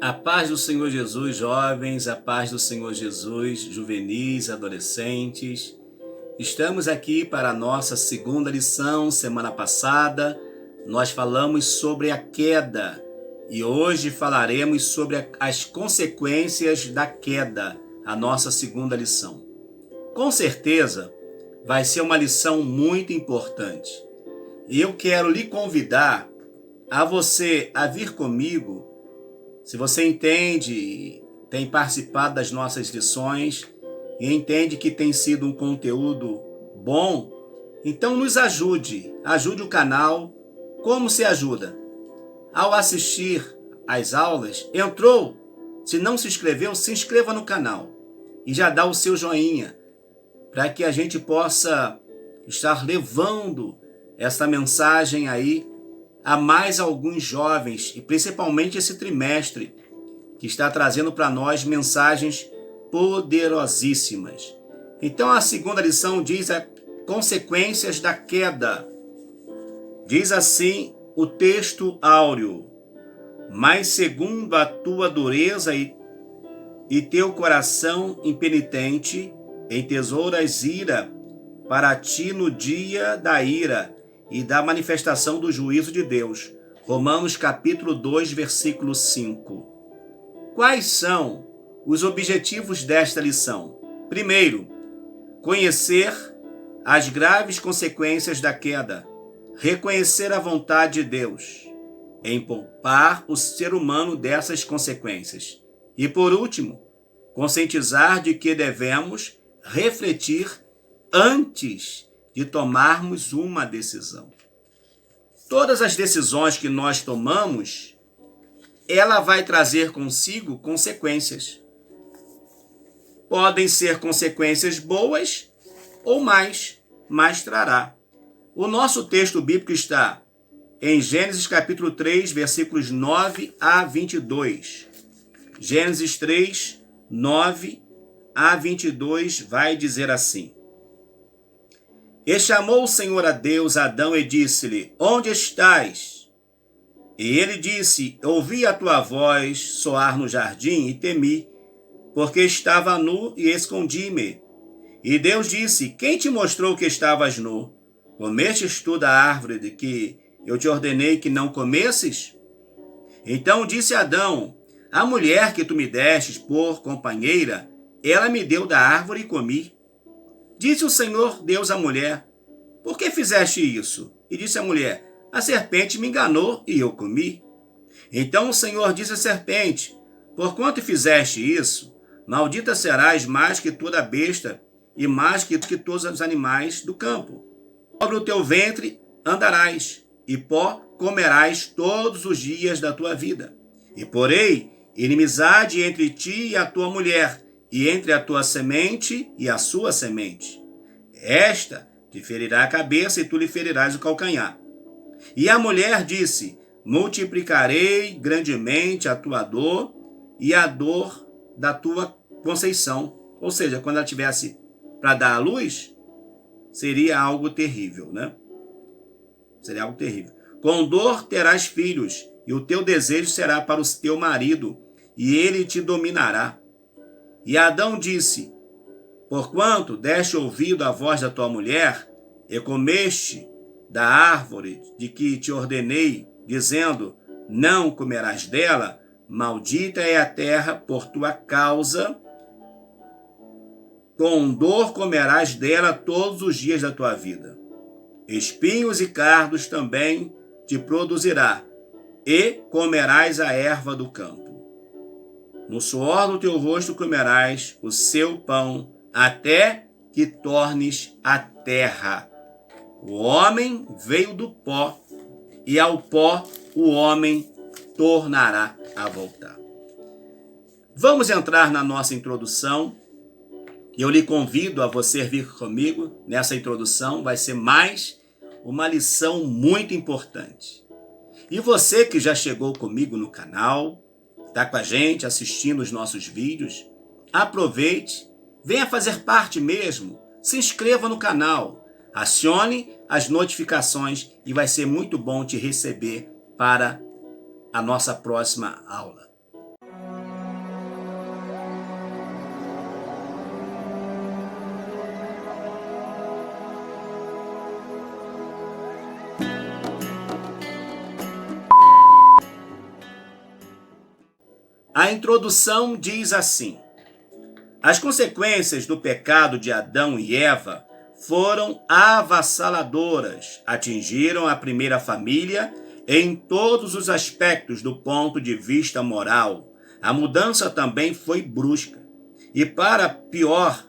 A paz do Senhor Jesus, jovens, a paz do Senhor Jesus, juvenis, adolescentes. Estamos aqui para a nossa segunda lição. Semana passada nós falamos sobre a queda e hoje falaremos sobre as consequências da queda, a nossa segunda lição. Com certeza vai ser uma lição muito importante e eu quero lhe convidar a você a vir comigo. Se você entende, tem participado das nossas lições e entende que tem sido um conteúdo bom, então nos ajude o canal. Como se ajuda? Ao assistir às aulas, entrou? Se não se inscreveu, se inscreva no canal e já dá o seu joinha, para que a gente possa estar levando essa mensagem aí a mais alguns jovens, e principalmente esse trimestre, que está trazendo para nós mensagens poderosíssimas. Então a segunda lição diz as consequências da queda. Diz assim o texto áureo: mas segundo a tua dureza e teu coração impenitente, entesouras ira para ti no dia da ira e da manifestação do juízo de Deus. Romanos capítulo 2, versículo 5. Quais são os objetivos desta lição? Primeiro, conhecer as graves consequências da queda, reconhecer a vontade de Deus em poupar o ser humano dessas consequências. E por último, conscientizar de que devemos refletir antes de tomarmos uma decisão. Todas as decisões que nós tomamos, ela vai trazer consigo consequências. Podem ser consequências boas ou mais trará. O nosso texto bíblico está em Gênesis capítulo 3, versículos 9 a 22. Gênesis 3, 9 a 22 vai dizer assim: E chamou o Senhor a Deus Adão e disse-lhe: Onde estás? E ele disse: Ouvi a tua voz soar no jardim e temi, porque estava nu e escondi-me. E Deus disse: Quem te mostrou que estavas nu? Comestes tu da árvore de que eu te ordenei que não comesses? Então disse Adão: A mulher que tu me destes por companheira, ela me deu da árvore e comi. Disse o Senhor Deus à mulher: Por que fizeste isso? E disse a mulher: A serpente me enganou e eu comi. Então o Senhor disse à serpente: Porquanto fizeste isso, maldita serás mais que toda besta e mais que todos os animais do campo. Sobre o teu ventre andarás, e pó comerás todos os dias da tua vida. E porei inimizade entre ti e a tua mulher, e entre a tua semente e a sua semente. Esta te ferirá a cabeça e tu lhe ferirás o calcanhar. E a mulher disse: Multiplicarei grandemente a tua dor e a dor da tua conceição. Ou seja, quando ela tivesse para dar à luz, seria algo terrível, né? Seria algo terrível. Com dor terás filhos, e o teu desejo será para o teu marido, e ele te dominará. E Adão disse: Porquanto deste ouvido à voz da tua mulher, e comeste da árvore de que te ordenei, dizendo: Não comerás dela, maldita é a terra por tua causa, com dor comerás dela todos os dias da tua vida. Espinhos e cardos também te produzirá, e comerás a erva do campo. No suor do teu rosto comerás o seu pão, até que tornes a terra. O homem veio do pó, e ao pó o homem tornará a voltar. Vamos entrar na nossa introdução. Eu lhe convido a você vir comigo nessa introdução. Vai ser mais uma lição muito importante. E você que já chegou comigo no canal, está com a gente assistindo os nossos vídeos, aproveite, venha fazer parte mesmo, se inscreva no canal, acione as notificações e vai ser muito bom te receber para a nossa próxima aula. A introdução diz assim: as consequências do pecado de Adão e Eva foram avassaladoras, atingiram a primeira família em todos os aspectos do ponto de vista moral. A mudança também foi brusca e para pior,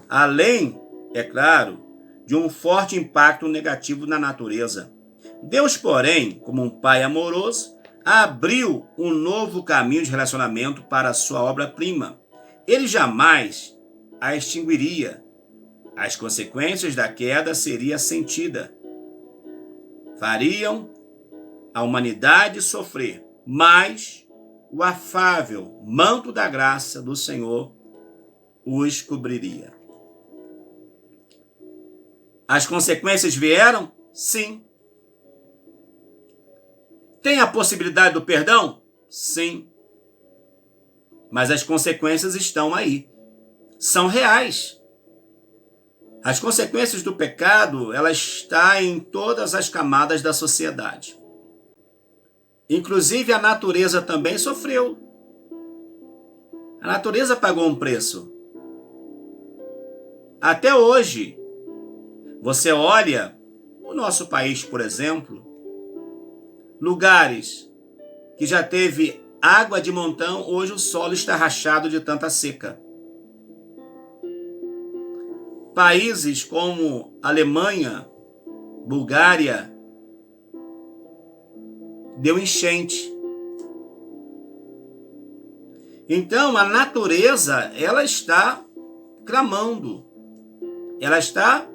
além, é claro, de um forte impacto negativo na natureza. Deus, porém, como um pai amoroso, abriu um novo caminho de relacionamento para a sua obra-prima. Ele jamais a extinguiria. As consequências da queda seriam sentidas. Fariam a humanidade sofrer, mas o afável manto da graça do Senhor os cobriria. As consequências vieram? Sim. Tem a possibilidade do perdão? Sim. Mas as consequências estão aí. São reais. As consequências do pecado, ela está em todas as camadas da sociedade. Inclusive a natureza também sofreu. A natureza pagou um preço. Até hoje, você olha o nosso país, por exemplo, lugares que já teve água de montão, hoje o solo está rachado de tanta seca. Países como Alemanha, Bulgária, deu enchente. Então, a natureza, ela está clamando. Ela está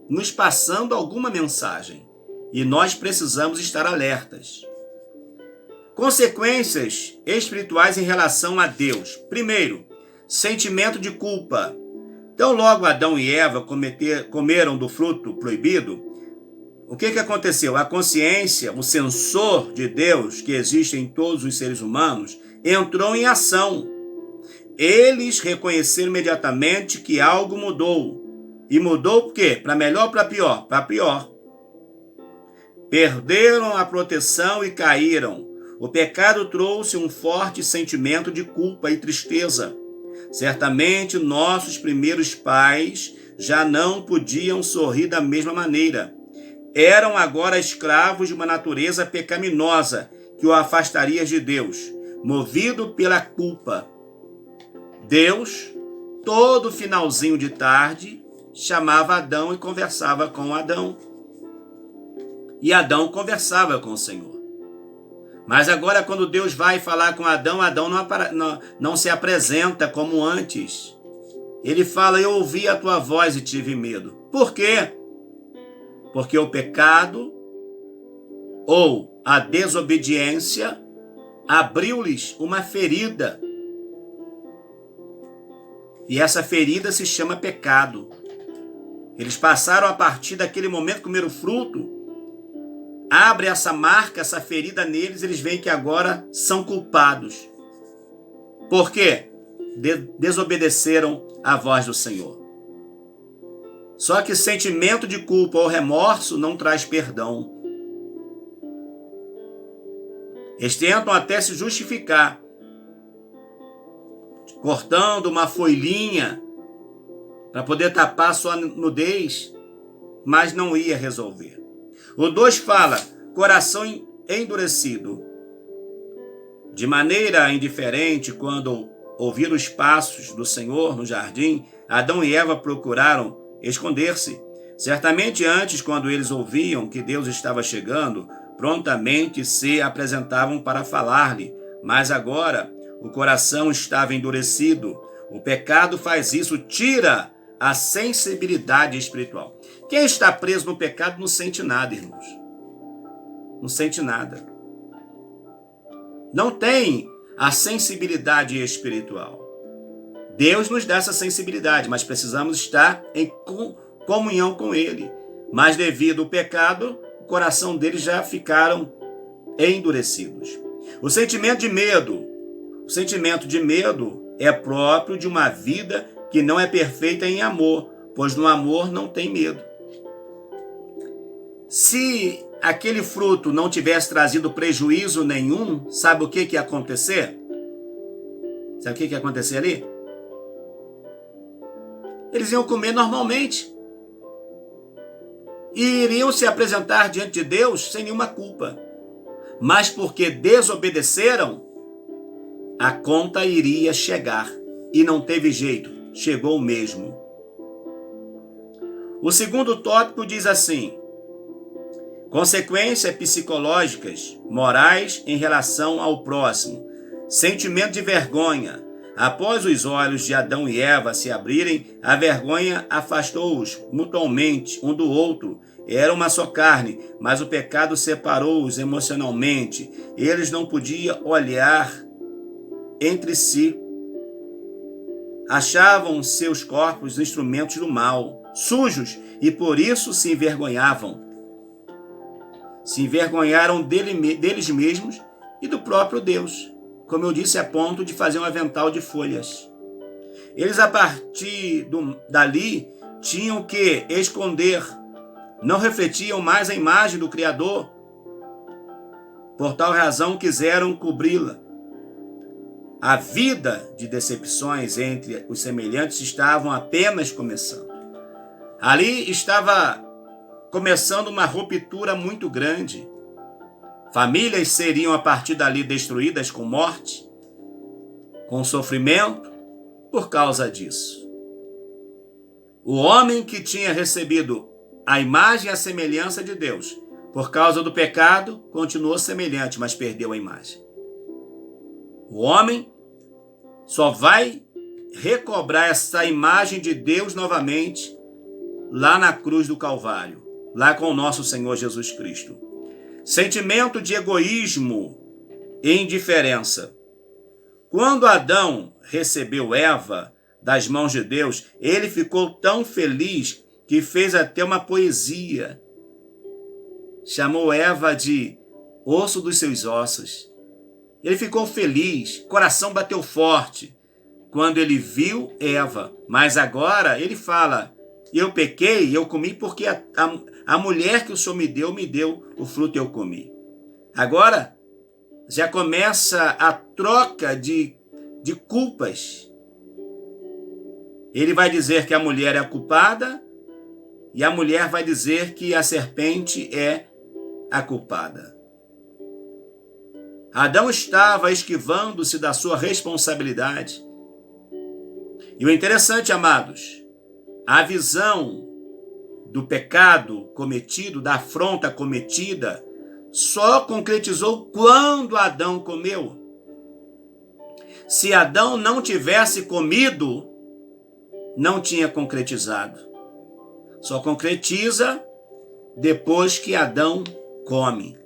nos passando alguma mensagem. E nós precisamos estar alertas. Consequências espirituais em relação a Deus. Primeiro, sentimento de culpa. Então, logo Adão e Eva comeram do fruto proibido, o que aconteceu? A consciência, o sensor de Deus que existe em todos os seres humanos, entrou em ação. Eles reconheceram imediatamente que algo mudou. E mudou por quê? Para melhor ou para pior? Para pior. Perderam a proteção e caíram. O pecado trouxe um forte sentimento de culpa e tristeza. Certamente nossos primeiros pais já não podiam sorrir da mesma maneira. Eram agora escravos de uma natureza pecaminosa que o afastaria de Deus, movido pela culpa. Deus, todo finalzinho de tarde, chamava Adão e conversava com Adão. E Adão conversava com o Senhor. Mas agora, quando Deus vai falar com Adão, Adão não se apresenta como antes. Ele fala: eu ouvi a tua voz e tive medo. Por quê? Porque o pecado ou a desobediência abriu-lhes uma ferida. E essa ferida se chama pecado. Eles passaram a partir daquele momento, comer o fruto, abre essa marca, essa ferida neles, eles veem que agora são culpados. Por quê? Desobedeceram à voz do Senhor. Só que sentimento de culpa ou remorso não traz perdão. Eles tentam até se justificar, cortando uma folhinha para poder tapar sua nudez, mas não ia resolver. O 2 fala, coração endurecido. De maneira indiferente, quando ouviram os passos do Senhor no jardim, Adão e Eva procuraram esconder-se. Certamente antes, quando eles ouviam que Deus estava chegando, prontamente se apresentavam para falar-lhe. Mas agora o coração estava endurecido. O pecado faz isso, tira a sensibilidade espiritual. Quem está preso no pecado não sente nada, irmãos. Não sente nada. Não tem a sensibilidade espiritual. Deus nos dá essa sensibilidade, mas precisamos estar em comunhão com Ele. Mas devido ao pecado, o coração deles já ficaram endurecidos. O sentimento de medo. O sentimento de medo é próprio de uma vida que não é perfeita em amor, pois no amor não tem medo. Se aquele fruto não tivesse trazido prejuízo nenhum, sabe o que ia acontecer? Sabe o que ia acontecer ali? Eles iam comer normalmente. E iriam se apresentar diante de Deus sem nenhuma culpa. Mas porque desobedeceram, a conta iria chegar. E não teve jeito, chegou mesmo. O segundo tópico diz assim: consequências psicológicas, morais em relação ao próximo. Sentimento de vergonha. Após os olhos de Adão e Eva se abrirem, a vergonha afastou-os mutuamente um do outro. Era uma só carne, mas o pecado separou-os emocionalmente. Eles não podiam olhar entre si. Achavam seus corpos instrumentos do mal, sujos, e por isso se envergonhavam. Se envergonharam deles mesmos e do próprio Deus, como eu disse, a ponto de fazer um avental de folhas. Eles, a partir dali, tinham que esconder, não refletiam mais a imagem do Criador. Por tal razão, quiseram cobri-la. A vida de decepções entre os semelhantes estavam apenas começando. Ali estava começando uma ruptura muito grande. Famílias seriam a partir dali destruídas com morte, com sofrimento, por causa disso. O homem que tinha recebido a imagem e a semelhança de Deus, por causa do pecado, continuou semelhante, mas perdeu a imagem. O homem só vai recobrar essa imagem de Deus novamente lá na cruz do Calvário, lá com o nosso Senhor Jesus Cristo. Sentimento de egoísmo e indiferença. Quando Adão recebeu Eva das mãos de Deus, ele ficou tão feliz que fez até uma poesia. Chamou Eva de osso dos seus ossos. Ele ficou feliz, coração bateu forte quando ele viu Eva. Mas agora ele fala: eu pequei, eu comi porque a mulher que o Senhor me deu o fruto e eu comi. Agora já começa a troca de culpas. Ele vai dizer que a mulher é a culpada e a mulher vai dizer que a serpente é a culpada. Adão estava esquivando-se da sua responsabilidade. E o interessante, amados, a visão do pecado cometido, da afronta cometida, só concretizou quando Adão comeu. Se Adão não tivesse comido, não tinha concretizado. Só concretiza depois que Adão come.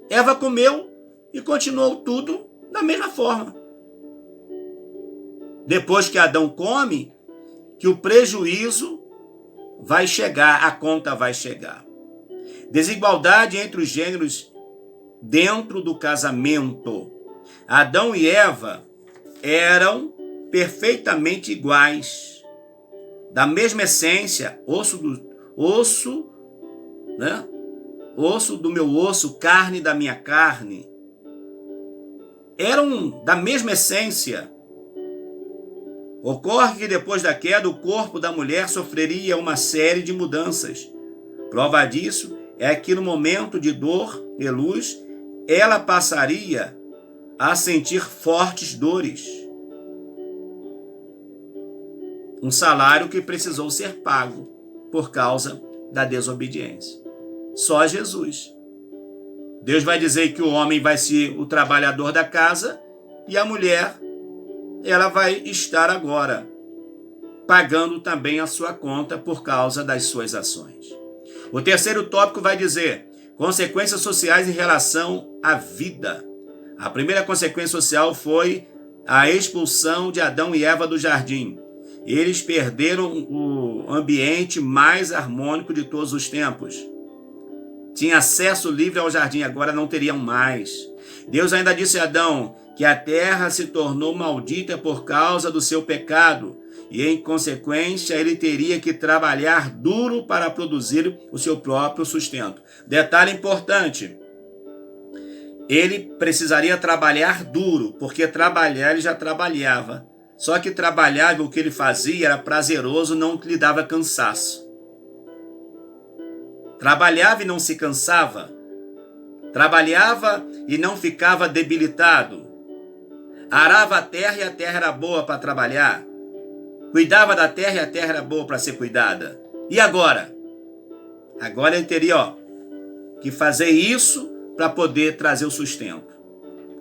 Eva comeu e continuou tudo da mesma forma. Depois que Adão come, que o prejuízo vai chegar, a conta vai chegar. Desigualdade entre os gêneros dentro do casamento. Adão e Eva eram perfeitamente iguais, da mesma essência, osso do meu osso, carne da minha carne. Eram da mesma essência. Ocorre que depois da queda, o corpo da mulher sofreria uma série de mudanças. Prova disso é que no momento de dor e luz, ela passaria a sentir fortes dores. Um salário que precisou ser pago por causa da desobediência. Só Jesus. Deus vai dizer que o homem vai ser o trabalhador da casa e a mulher, ela vai estar agora pagando também a sua conta por causa das suas ações. O terceiro tópico vai dizer consequências sociais em relação à vida. A primeira consequência social foi a expulsão de Adão e Eva do jardim. Eles perderam o ambiente mais harmônico de todos os tempos. Tinha acesso livre ao jardim, agora não teriam mais. Deus ainda disse a Adão que a terra se tornou maldita por causa do seu pecado e, em consequência, ele teria que trabalhar duro para produzir o seu próprio sustento. Detalhe importante: ele precisaria trabalhar duro, porque trabalhar ele já trabalhava. Só que trabalhava, o que ele fazia era prazeroso, não lhe dava cansaço. Trabalhava e não se cansava. Trabalhava e não ficava debilitado. Arava a terra e a terra era boa para trabalhar. Cuidava da terra e a terra era boa para ser cuidada. E agora? Agora ele teria que fazer isso para poder trazer o sustento.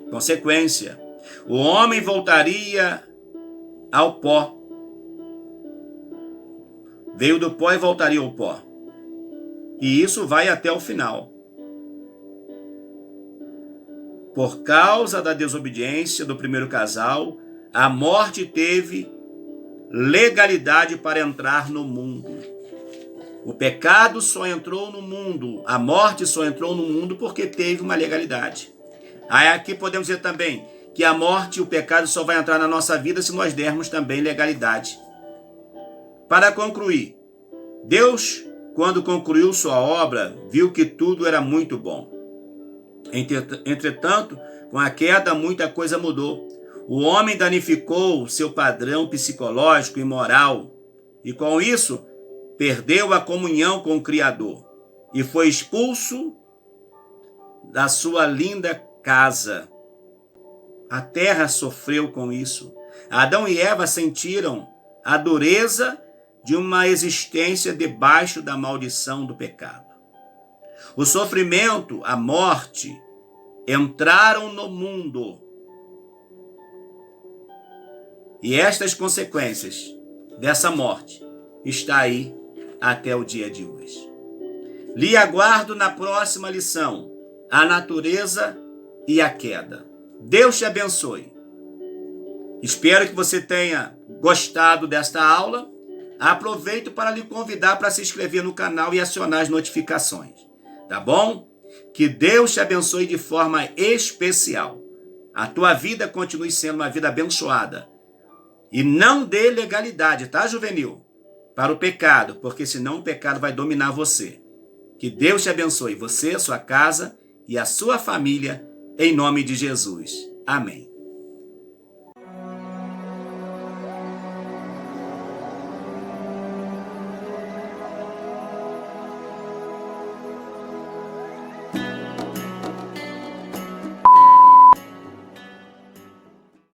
Consequência, o homem voltaria ao pó. Veio do pó e voltaria ao pó. E isso vai até o final. Por causa da desobediência do primeiro casal, a morte teve legalidade para entrar no mundo. O pecado só entrou no mundo, a morte só entrou no mundo porque teve uma legalidade. Aí aqui podemos dizer também que a morte e o pecado só vai entrar na nossa vida se nós dermos também legalidade. Para concluir, Deus, quando concluiu sua obra, viu que tudo era muito bom. Entretanto, com a queda, muita coisa mudou. O homem danificou seu padrão psicológico e moral, e com isso, perdeu a comunhão com o Criador, e foi expulso da sua linda casa. A terra sofreu com isso. Adão e Eva sentiram a dureza de uma existência debaixo da maldição do pecado. O sofrimento, a morte, entraram no mundo. E estas consequências dessa morte está aí até o dia de hoje. Lhe aguardo na próxima lição, a natureza e a queda. Deus te abençoe. Espero que você tenha gostado desta aula. Aproveito para lhe convidar para se inscrever no canal e acionar as notificações. Tá bom? Que Deus te abençoe de forma especial. A tua vida continue sendo uma vida abençoada. E não dê legalidade, tá, juvenil? Para o pecado, porque senão o pecado vai dominar você. Que Deus te abençoe, você, sua casa e a sua família, em nome de Jesus. Amém.